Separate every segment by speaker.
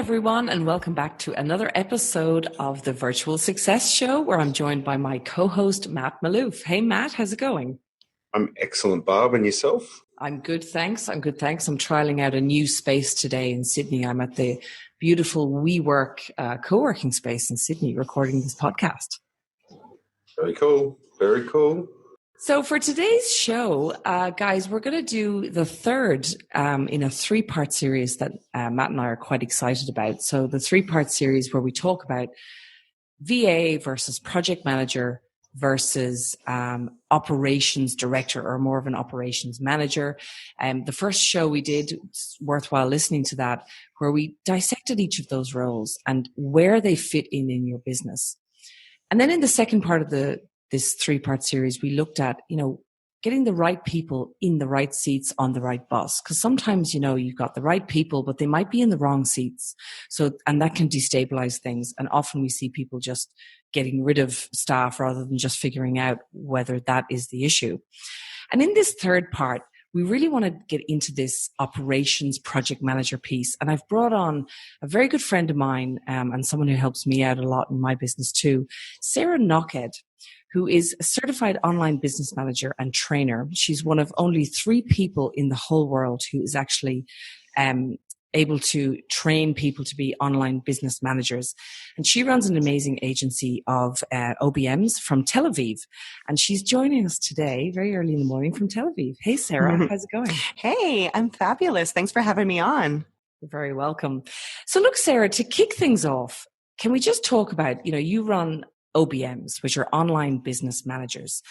Speaker 1: everyone, and welcome back to another episode of the Virtual Success Show, where I'm joined by my co-host, Matt Maloof. Hey, Matt, how's it going?
Speaker 2: I'm excellent, Barb. And yourself?
Speaker 1: I'm good, thanks. I'm trialing out a new space today in Sydney. I'm at the beautiful WeWork co-working space in Sydney recording this podcast.
Speaker 2: Very cool. Very cool.
Speaker 1: So for today's show, guys, we're going to do the third in a three-part series that Matt and I are quite excited about. So the three-part series where we talk about VA versus project manager versus operations director, or more of an operations manager. The first show we did, it's worthwhile listening to that, where we dissected each of those roles and where they fit in your business. And then in the second part of this three-part series, we looked at, getting the right people in the right seats on the right bus. Because sometimes, you've got the right people, but they might be in the wrong seats. And that can destabilize things. And often we see people just getting rid of staff rather than just figuring out whether that is the issue. And in this third part, we really want to get into this operations project manager piece. And I've brought on a very good friend of mine and someone who helps me out a lot in my business too, Sarah Noked, who is a certified online business manager and trainer. She's one of only 3 people in the whole world who is actually able to train people to be online business managers. And she runs an amazing agency of OBMs from Tel Aviv. And she's joining us today very early in the morning from Tel Aviv. Hey, Sarah, how's it going?
Speaker 3: Hey, I'm fabulous. Thanks for having me on.
Speaker 1: You're very welcome. So look, Sarah, to kick things off, can we just talk about, you run OBMs, which are online business managers.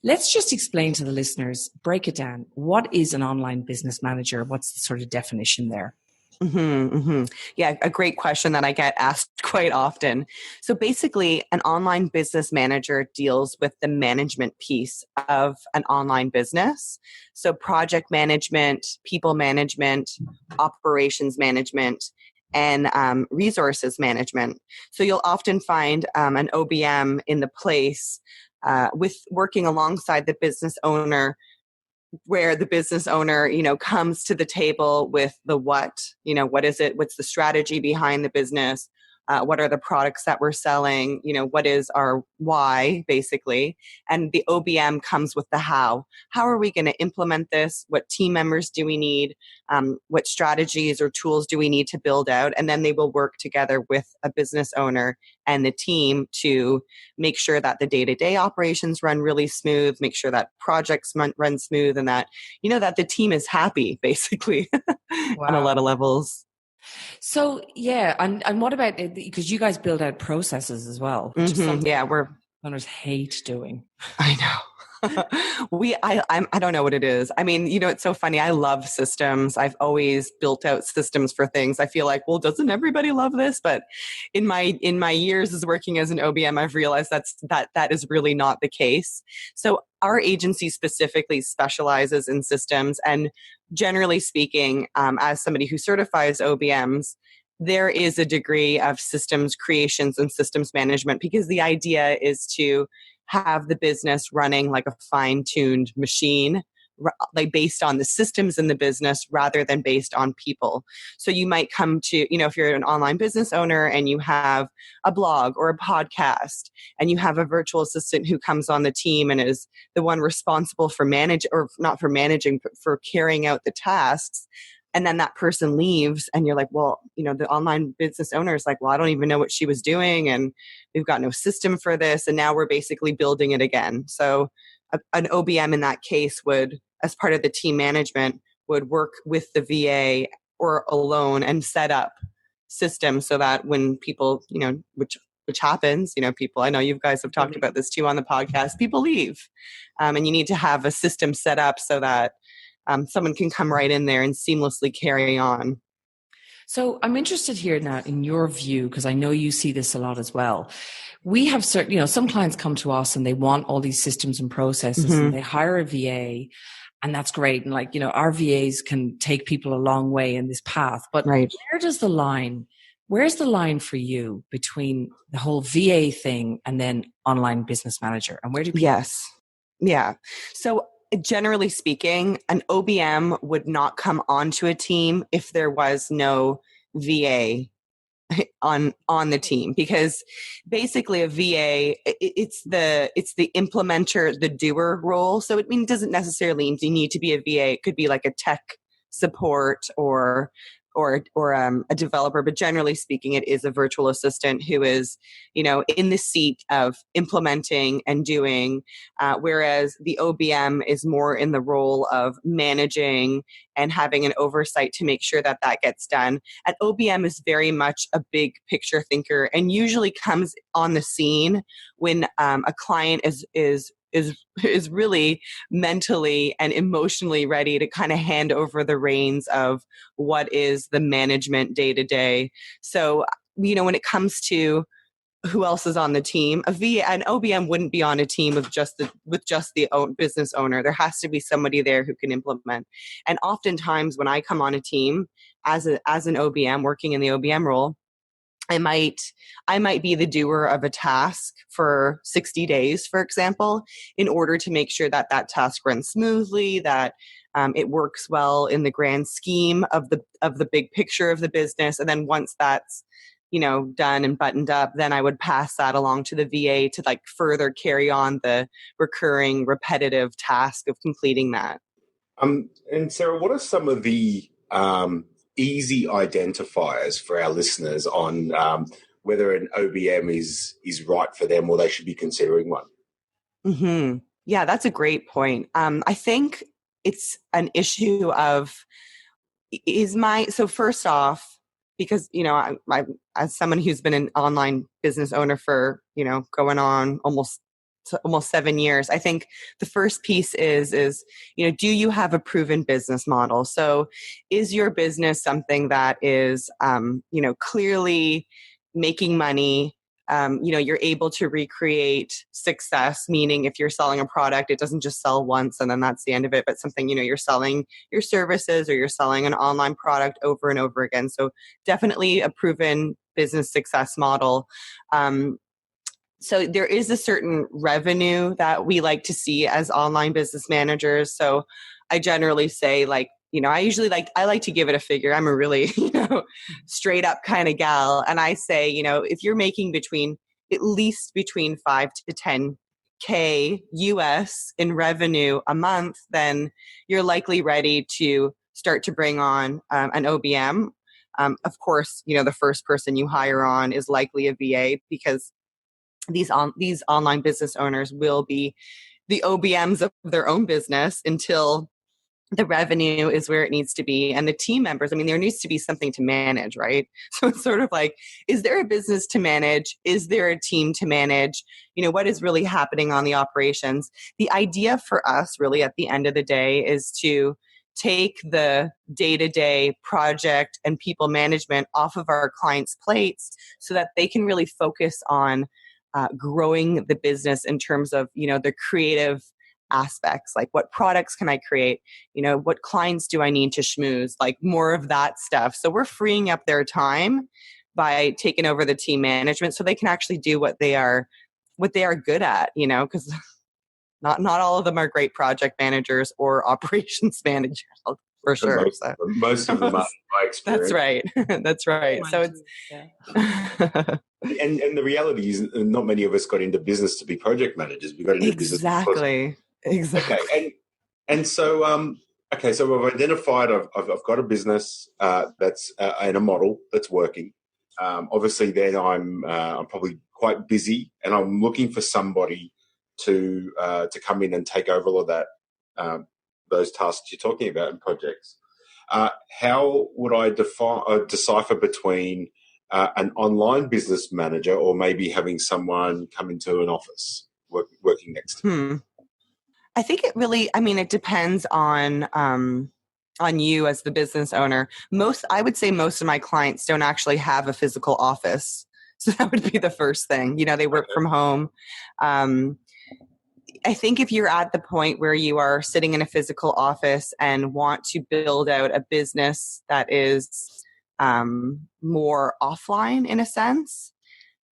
Speaker 1: Let's just explain to the listeners, break it down. What is an online business manager? What's the sort of definition there?
Speaker 3: Yeah, a great question that I get asked quite often. So basically, an online business manager deals with the management piece of an online business. So project management, people management, operations management, and resources management. So you'll often find an OBM in the place with working alongside the business owner, where the business owner, comes to the table with the what is it? What's the strategy behind the business? What are the products that we're selling? What is our why, basically? And the OBM comes with the how. How are we going to implement this? What team members do we need? What strategies or tools do we need to build out? And then they will work together with a business owner and the team to make sure that the day-to-day operations run really smooth, make sure that projects run smooth, and that, that the team is happy, basically, on a lot of levels.
Speaker 1: So, yeah. And what about, because you guys build out processes as well, which is something owners hate doing.
Speaker 3: I know. I don't know what it is. I mean, it's so funny. I love systems. I've always built out systems for things. I feel like, well, doesn't everybody love this? But in my years as working as an OBM, I've realized that is really not the case. So our agency specifically specializes in systems, and generally speaking, as somebody who certifies OBMs, there is a degree of systems creations and systems management, because the idea is to have the business running like a fine-tuned machine, like based on the systems in the business rather than based on people. So you might come to, if you're an online business owner and you have a blog or a podcast and you have a virtual assistant who comes on the team and is the one responsible for for carrying out the tasks. And then that person leaves and you're like, well, the online business owner is like, well, I don't even know what she was doing and we've got no system for this. And now we're basically building it again. So an OBM in that case would, as part of the team management, would work with the VA or alone and set up systems so that when people, which happens, people, I know you guys have talked about this too on the podcast, people leave. And you need to have a system set up so that someone can come right in there and seamlessly carry on.
Speaker 1: So I'm interested here now in your view, because I know you see this a lot as well. We have certain, some clients come to us and they want all these systems and processes and they hire a VA, and that's great. And our VAs can take people a long way in this path, but where's the line for you between the whole VA thing and then online business manager? And where do people?
Speaker 3: Yes. Yeah. So generally speaking, an OBM would not come onto a team if there was no VA on the team, because basically a VA, it's the implementer, the doer role. So it doesn't necessarily need to be a VA. It could be like a tech support or a developer, but generally speaking, it is a virtual assistant who is, in the seat of implementing and doing, whereas the OBM is more in the role of managing and having an oversight to make sure that that gets done. And OBM is very much a big picture thinker and usually comes on the scene when a client is really mentally and emotionally ready to kind of hand over the reins of what is the management day to day. So, when it comes to who else is on the team, an OBM wouldn't be on a team with just the business owner. There has to be somebody there who can implement. And oftentimes when I come on a team as an OBM working in the OBM role, I might be the doer of a task for 60 days, for example, in order to make sure that that task runs smoothly, that it works well in the grand scheme of the big picture of the business. And then once that's, done and buttoned up, then I would pass that along to the VA to like further carry on the recurring repetitive task of completing that.
Speaker 2: And Sarah, what are some of the easy identifiers for our listeners on whether an OBM is right for them or they should be considering one?
Speaker 3: Mm-hmm. Yeah, that's a great point. I think it's an issue of so first off, because, I as someone who's been an online business owner for, going on almost 7 years, I think the first piece is, do you have a proven business model? So is your business something that is, clearly making money? You're able to recreate success, meaning if you're selling a product, it doesn't just sell once and then that's the end of it, but something, you're selling your services or you're selling an online product over and over again. So definitely a proven business success model. So there is a certain revenue that we like to see as online business managers. So I generally say I like to give it a figure. I'm a really, straight up kind of gal. And I say, if you're making at least between 5 to 10K US in revenue a month, then you're likely ready to start to bring on an OBM. Of course, the first person you hire on is likely a VA, because these online business owners will be the OBMs of their own business until the revenue is where it needs to be. And the team members, there needs to be something to manage, right? So it's sort of like, is there a business to manage? Is there a team to manage? What is really happening on the operations? The idea for us really at the end of the day is to take the day-to-day project and people management off of our clients' plates so that they can really focus on growing the business in terms of, the creative aspects, like what products can I create? What clients do I need to schmooze? Like more of that stuff. So we're freeing up their time by taking over the team management so they can actually do what they are good at, because not all of them are great project managers or operations managers, for sure.
Speaker 2: Most of them are, by experience.
Speaker 3: That's right. That's right. So it's
Speaker 2: and the reality is not many of us got into business to be project managers. We got into business
Speaker 3: exactly.
Speaker 2: Okay, and so so I've identified I've got a business that's and a model that's working. Obviously, then I'm probably quite busy, and I'm looking for somebody to come in and take over all of that, those tasks you're talking about in projects. How would I decipher between an online business manager or maybe having someone come into an office working next to me?
Speaker 3: I think it really, it depends on you as the business owner. I would say most of my clients don't actually have a physical office. So that would be the first thing. They work from home. I think if you're at the point where you are sitting in a physical office and want to build out a business that is more offline in a sense.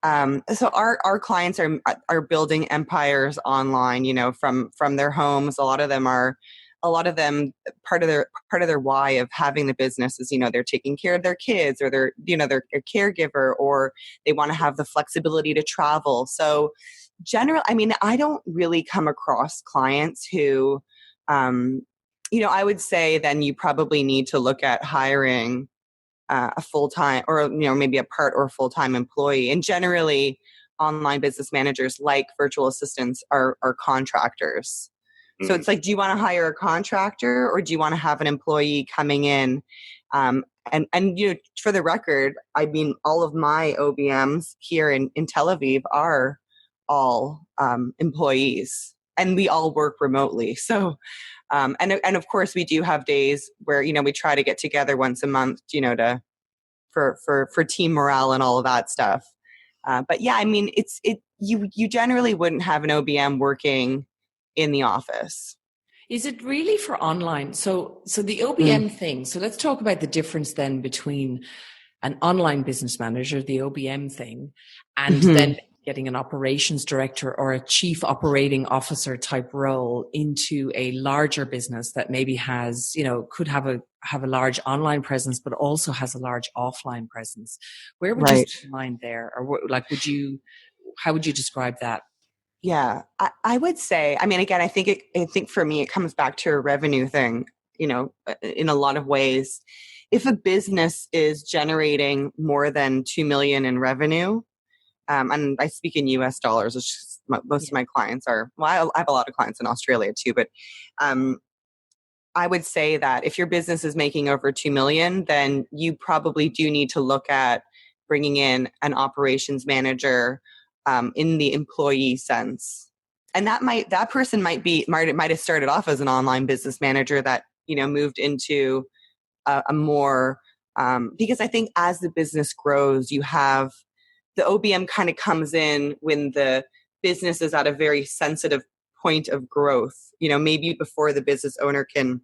Speaker 3: So our clients are building empires online, from their homes. A lot of them are a lot of them, part of their why of having the business is, they're taking care of their kids, or they're a caregiver, or they want to have the flexibility to travel. So I don't really come across clients who, I would say then you probably need to look at hiring a full-time, or maybe a part or full-time employee. And generally, online business managers, like virtual assistants, are contractors. So it's like, do you want to hire a contractor, or do you want to have an employee coming in? And for the record, I mean, all of my OBMs here in Tel Aviv are all employees, and we all work remotely. So, and of course, we do have days where we try to get together once a month, for team morale and all of that stuff. But yeah, I mean, you generally wouldn't have an OBM working in the office.
Speaker 1: Is it really for online? So the OBM thing. So let's talk about the difference then between an online business manager, the OBM thing, and then getting an operations director or a chief operating officer type role into a larger business that maybe has, could have a large online presence, but also has a large offline presence. Where would you find there? Or how would you describe that?
Speaker 3: Yeah, I would say, I mean, again, I think for me, it comes back to a revenue thing, in a lot of ways. If a business is generating more than 2 million in revenue, and I speak in US dollars, which most of my clients are, well, I have a lot of clients in Australia too, but I would say that if your business is making over 2 million, then you probably do need to look at bringing in an operations manager in the employee sense. And that person might have started off as an online business manager that, moved into a more, because I think as the business grows, you have the OBM kind of comes in when the business is at a very sensitive point of growth, maybe before the business owner can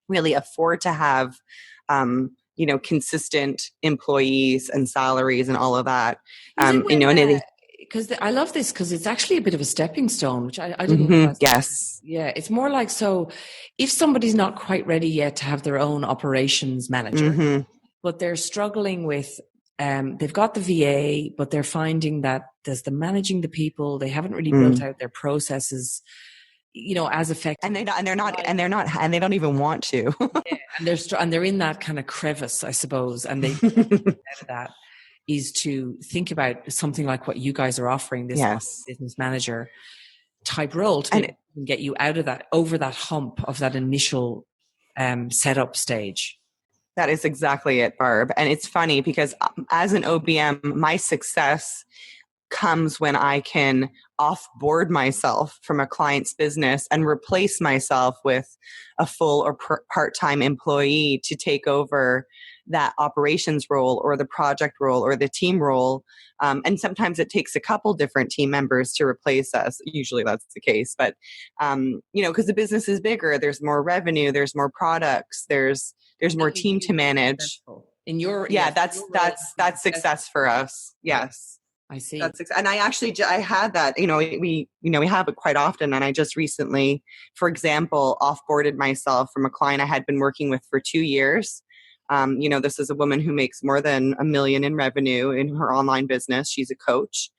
Speaker 3: really afford to have, consistent employees and salaries and all of that.
Speaker 1: Because I love this, because it's actually a bit of a stepping stone, which I didn't realize.
Speaker 3: Yes.
Speaker 1: Yeah. It's more like, so if somebody's not quite ready yet to have their own operations manager, but they're struggling with, they've got the VA, but they're finding that there's the managing the people. They haven't really built out their processes, as effective.
Speaker 3: And they don't even want to.
Speaker 1: Yeah, and they're in that kind of crevice, I suppose. And they out of that is to think about something like what you guys are offering, this business manager type role, to get you out of that, over that hump of that initial setup stage.
Speaker 3: That is exactly it, Barb. And it's funny because as an OBM, my success comes when I can offboard myself from a client's business and replace myself with a full or part-time employee to take over that operations role or the project role or the team role. And sometimes it takes a couple different team members to replace us. Usually that's the case. But, because the business is bigger, there's more revenue, there's more products, there's more team to manage. That's success for us. Yes.
Speaker 1: I see.
Speaker 3: And I had that, we have it quite often. And I just recently, for example, offboarded myself from a client I had been working with for 2 years. This is a woman who makes more than $1 million in revenue in her online business. She's a coach.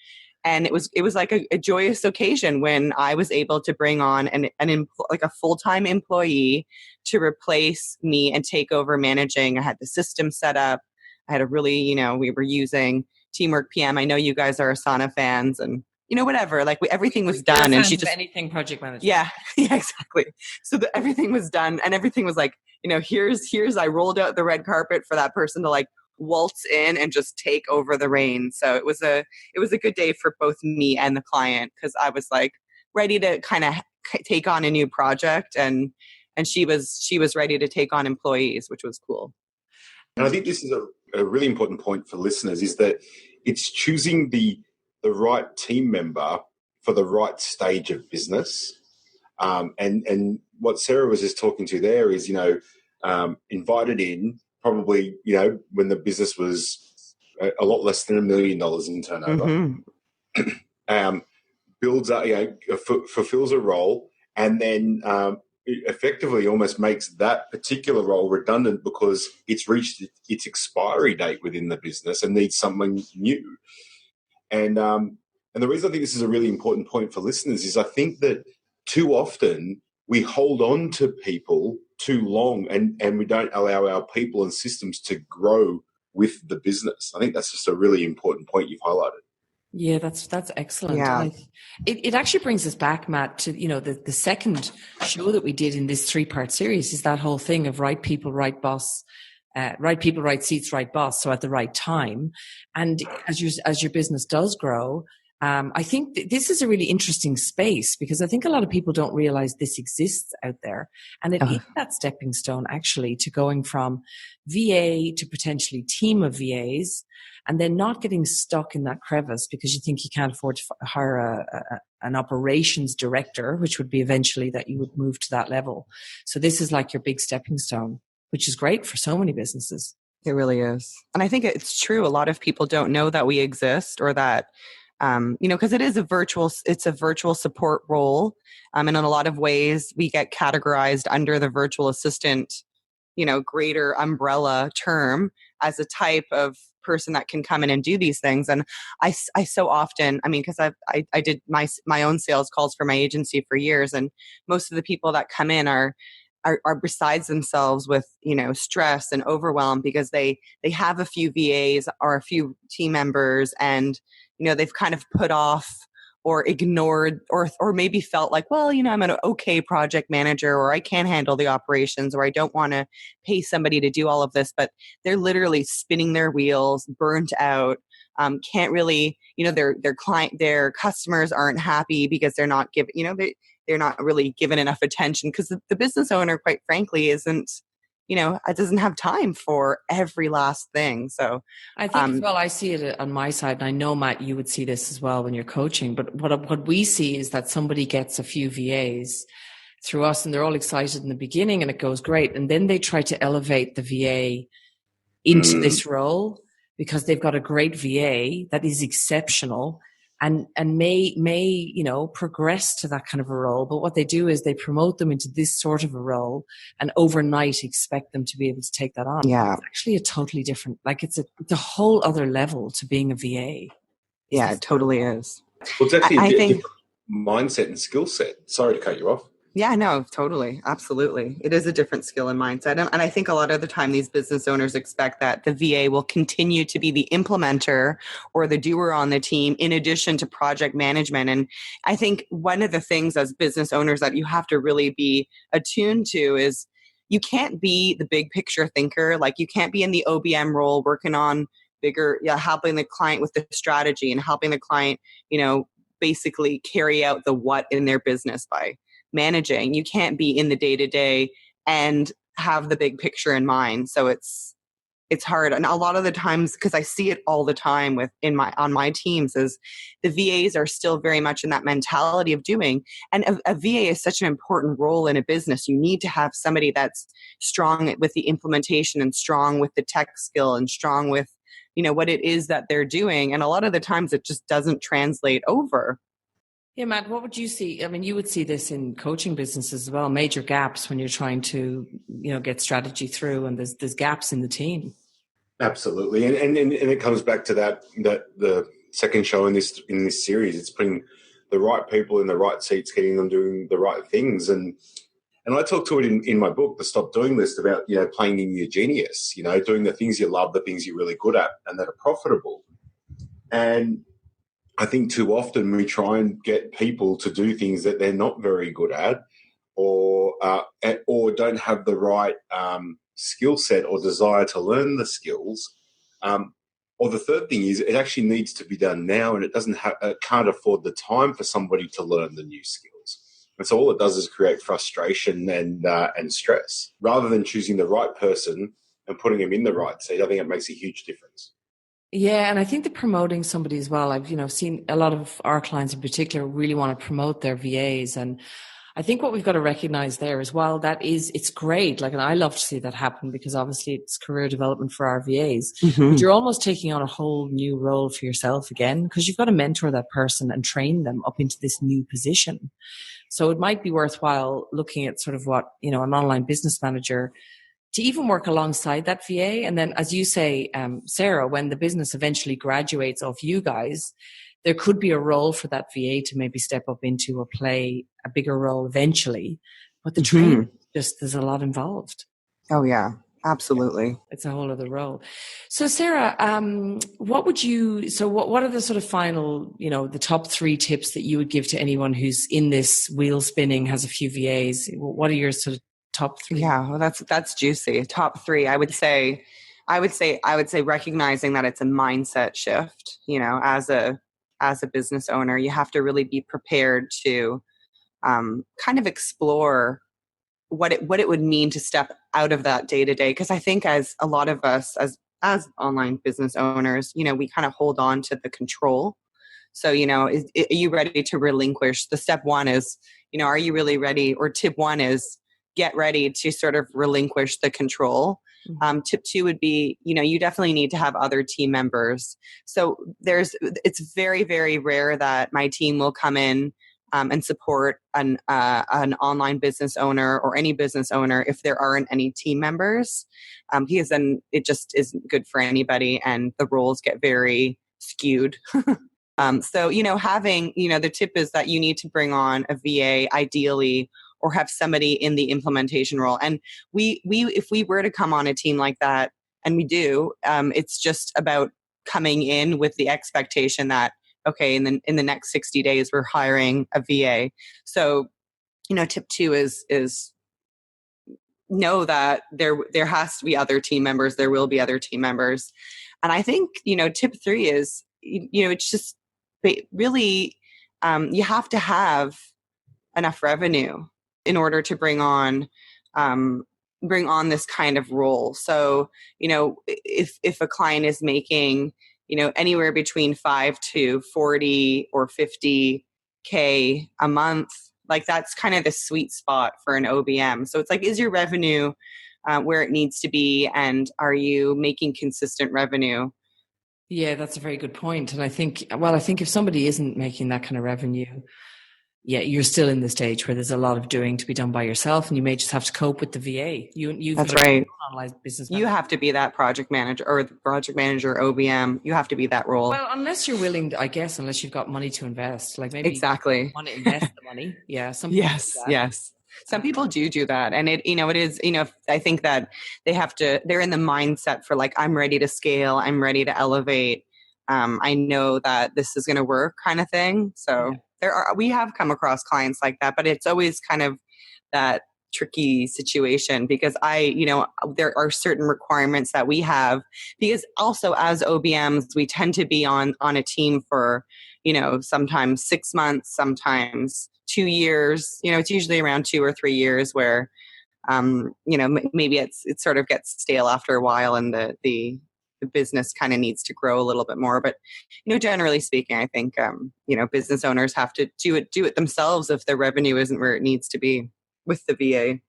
Speaker 3: And it was like a joyous occasion when I was able to bring on a full-time employee to replace me and take over managing. I had the system set up. I had a really, we were using Teamwork PM. I know you guys are Asana fans, and whatever. Like everything was done, and she just
Speaker 1: anything project management.
Speaker 3: Yeah, exactly. So everything was done, and everything was like, here's. I rolled out the red carpet for that person to like waltz in and just take over the reins. So it was a good day for both me and the client, because I was like ready to kind of take on a new project, and she was ready to take on employees, which was cool.
Speaker 2: And I think this is a really important point for listeners, is that it's choosing the right team member for the right stage of business. And what Sarah was just talking to there is, invited in probably, when the business was a lot less than $1 million in turnover, builds up, fulfills a role, and then it effectively almost makes that particular role redundant because it's reached its expiry date within the business and needs someone new. And the reason I think this is a really important point for listeners is I think that too often we hold on to people too long and we don't allow our people and systems to grow with the business. I think that's just a really important point you've highlighted.
Speaker 1: Yeah, that's excellent.
Speaker 3: Yeah.
Speaker 1: And it actually brings us back, Matt, to, the second show that we did in this 3-part series is that whole thing of right people, right boss, right people, right seats, right boss. So at the right time. And as your business does grow, I think this is a really interesting space because I think a lot of people don't realize this exists out there. And it is that stepping stone actually to going from VA to potentially team of VAs and then not getting stuck in that crevice because you think you can't afford to hire an operations director, which would be eventually that you would move to that level. So this is like your big stepping stone, which is great for so many businesses.
Speaker 3: It really is. And I think it's true. A lot of people don't know that we exist or that, because it's a virtual support role. And in a lot of ways we get categorized under the virtual assistant, greater umbrella term as a type of person that can come in and do these things. And I so often, because I did my own sales calls for my agency for years. And most of the people that come in are besides themselves with, stress and overwhelm because they have a few VAs or a few team members and, they've kind of put off or ignored or maybe felt like, well, I'm an okay project manager or I can't handle the operations or I don't want to pay somebody to do all of this, but they're literally spinning their wheels, burnt out, can't really, their customers aren't happy because they're not giving, they're not really given enough attention because the business owner, quite frankly, isn't, it doesn't have time for every last thing. So
Speaker 1: I think as well, I see it on my side, and I know, Matt, you would see this as well when you're coaching, but what we see is that somebody gets a few VAs through us and they're all excited in the beginning and it goes great. And then they try to elevate the VA into this role because they've got a great VA that is exceptional and may progress to that kind of a role. But what they do is they promote them into this sort of a role and overnight expect them to be able to take that on.
Speaker 3: Yeah.
Speaker 1: It's actually a totally different, it's a whole other level to being a VA.
Speaker 3: Yeah, it totally is.
Speaker 2: Well, it's actually a different mindset and skill set. Sorry to cut you off.
Speaker 3: Yeah, no, totally. Absolutely. It is a different skill and mindset. And I think a lot of the time these business owners expect that the VA will continue to be the implementer or the doer on the team in addition to project management. And I think one of the things as business owners that you have to really be attuned to is you can't be the big picture thinker. Like you can't be in the OBM role working on bigger, helping the client with the strategy and helping the client, basically carry out the what in their business by managing. You can't be in the day-to-day and have the big picture in mind. So it's hard. And a lot of the times, because I see it all the time on my teams, is the VAs are still very much in that mentality of doing. And a VA is such an important role in a business. You need to have somebody that's strong with the implementation and strong with the tech skill and strong with, what it is that they're doing. And a lot of the times it just doesn't translate over.
Speaker 1: Yeah, Matt, what would you see? You would see this in coaching businesses as well, major gaps when you're trying to, get strategy through and there's gaps in the team.
Speaker 2: Absolutely. And it comes back to that the second show in this series, it's putting the right people in the right seats, getting them doing the right things. And I talk to it in my book, The Stop Doing List, about, playing in your genius, doing the things you love, the things you're really good at and that are profitable. And I think too often we try and get people to do things that they're not very good at or don't have the right skill set or desire to learn the skills. Or the third thing is it actually needs to be done now and it can't afford the time for somebody to learn the new skills. And so all it does is create frustration and stress. Rather than choosing the right person and putting them in the right seat, I think it makes a huge difference.
Speaker 1: Yeah, and I think that promoting somebody as well, I've seen a lot of our clients in particular really want to promote their VAs, and I think what we've got to recognize there is while it's great, like, and I love to see that happen because obviously it's career development for our VAs, but you're almost taking on a whole new role for yourself again because you've got to mentor that person and train them up into this new position. So it might be worthwhile looking at sort of what, an online business manager to even work alongside that VA. And then, as you say, Sarah, when the business eventually graduates off you guys, there could be a role for that VA to maybe step up into or play a bigger role eventually. But the training, there's a lot involved.
Speaker 3: Oh, yeah, absolutely.
Speaker 1: It's a whole other role. So, Sarah, what are the sort of final, the top 3 tips that you would give to anyone who's in this wheel spinning, has a few VAs? What are your sort of top 3?
Speaker 3: Yeah, well, that's juicy. Top 3, I would say recognizing that it's a mindset shift. As a business owner, you have to really be prepared to kind of explore what it would mean to step out of that day to day. Because I think as a lot of us as online business owners, we kind of hold on to the control. So, are you ready to relinquish? The step 1 is, are you really ready? Or tip 1 is get ready to sort of relinquish the control. Tip 2 would be, you definitely need to have other team members. So it's very, very rare that my team will come in and support an online business owner or any business owner if there aren't any team members, because then it just isn't good for anybody and the roles get very skewed. So, having, the tip is that you need to bring on a VA ideally, or have somebody in the implementation role. And if we were to come on a team like that, and we do, it's just about coming in with the expectation that, okay, in the next 60 days, we're hiring a VA. So, tip 2 is know that there has to be other team members. There will be other team members. And I think, tip 3 is, it's just really, you have to have enough revenue in order to bring on this kind of role. So, if a client is making, anywhere between 5 to 40 or 50K a month, like that's kind of the sweet spot for an OBM. So it's like, is your revenue where it needs to be? And are you making consistent revenue?
Speaker 1: Yeah, that's a very good point. And I think if somebody isn't making that kind of revenue, yeah, you're still in the stage where there's a lot of doing to be done by yourself, and you may just have to cope with the VA.
Speaker 3: That's right.
Speaker 1: Online business
Speaker 3: you have to be that project manager or the project manager OBM. You have to be that role.
Speaker 1: Well, unless you're willing to, I guess, unless you've got money to invest, like maybe
Speaker 3: exactly
Speaker 1: you want to invest the money. Yeah.
Speaker 3: Yes. Some people do that. And it is, I think that they're in the mindset for like, I'm ready to scale. I'm ready to elevate. I know that this is going to work kind of thing. So we have come across clients like that, but it's always kind of that tricky situation because there are certain requirements that we have because also as OBMs, we tend to be on a team for, sometimes 6 months, sometimes 2 years, it's usually around 2 or 3 years where, maybe it sort of gets stale after a while and the business kind of needs to grow a little bit more. But, generally speaking, I think, business owners have to do it themselves if their revenue isn't where it needs to be with the VA.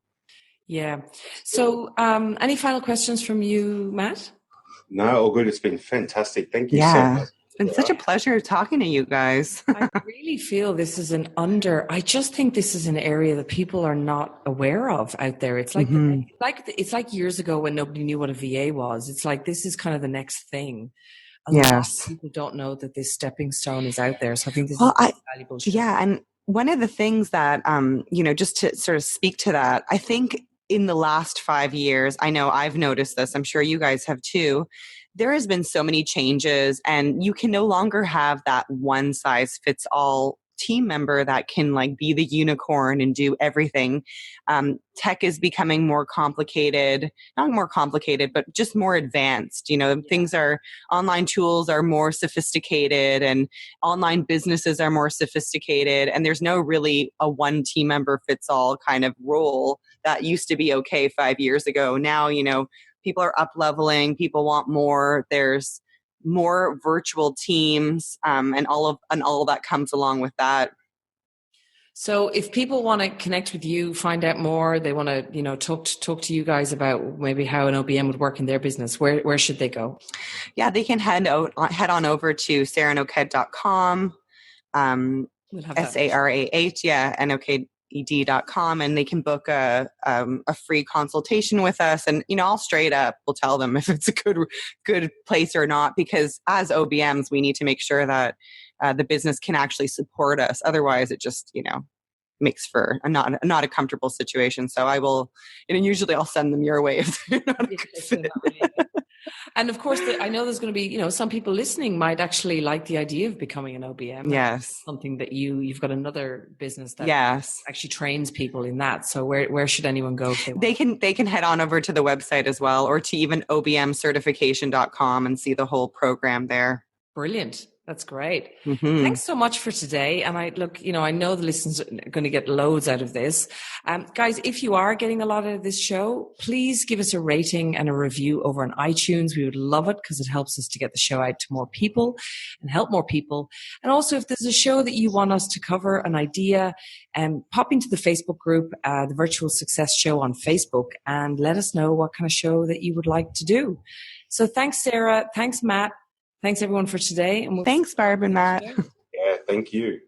Speaker 1: Yeah. So any final questions from you, Matt?
Speaker 2: No, all good. It's been fantastic. Thank you so much.
Speaker 3: It's been such a pleasure talking to you guys.
Speaker 1: I really feel this is I just think this is an area that people are not aware of out there. It's like, it's like years ago when nobody knew what a VA was. It's like, this is kind of the next thing. A lot of people don't know that this stepping stone is out there. So I think this is valuable.
Speaker 3: Yeah. And one of the things that, just to sort of speak to that, I think in the last 5 years, I know I've noticed this, I'm sure you guys have too, there has been so many changes and you can no longer have that one size fits all team member that can like be the unicorn and do everything. Tech is becoming more complicated, not more complicated, but just more advanced. Online tools are more sophisticated and online businesses are more sophisticated. And there's no really a one team member fits all kind of role that used to be okay 5 years ago. Now, people are up leveling, people want more. There's more virtual teams, and all of that comes along with that.
Speaker 1: So if people want to connect with you, find out more, they want to, talk to you guys about maybe how an OBM would work in their business, where should they go?
Speaker 3: Yeah, they can head on over to sarahnoked.com,
Speaker 1: We'll have that.
Speaker 3: SARAH, NOKED.com, and they can book a free consultation with us. And, I'll straight up will tell them if it's a good place or not, because as OBMs, we need to make sure that the business can actually support us. Otherwise, it just, makes for not a comfortable situation. So I will, usually I'll send them your way if they're not a good fit.
Speaker 1: And of course, I know there's going to be, some people listening might actually like the idea of becoming an OBM.
Speaker 3: Yes.
Speaker 1: Something that you've got another business that actually trains people in that. So where should anyone go? If they
Speaker 3: can head on over to the website as well, or to even obmcertification.com and see the whole program there.
Speaker 1: Brilliant. That's great.
Speaker 3: Mm-hmm.
Speaker 1: Thanks so much for today. And I know the listeners are going to get loads out of this. Guys, if you are getting a lot out of this show, please give us a rating and a review over on iTunes. We would love it because it helps us to get the show out to more people and help more people. And also, if there's a show that you want us to cover, an idea, pop into the Facebook group, the Virtual Success Show on Facebook, and let us know what kind of show that you would like to do. So thanks, Sarah. Thanks, Matt. Thanks, everyone, for today.
Speaker 3: Thanks, Barb and Matt.
Speaker 2: Yeah, thank you.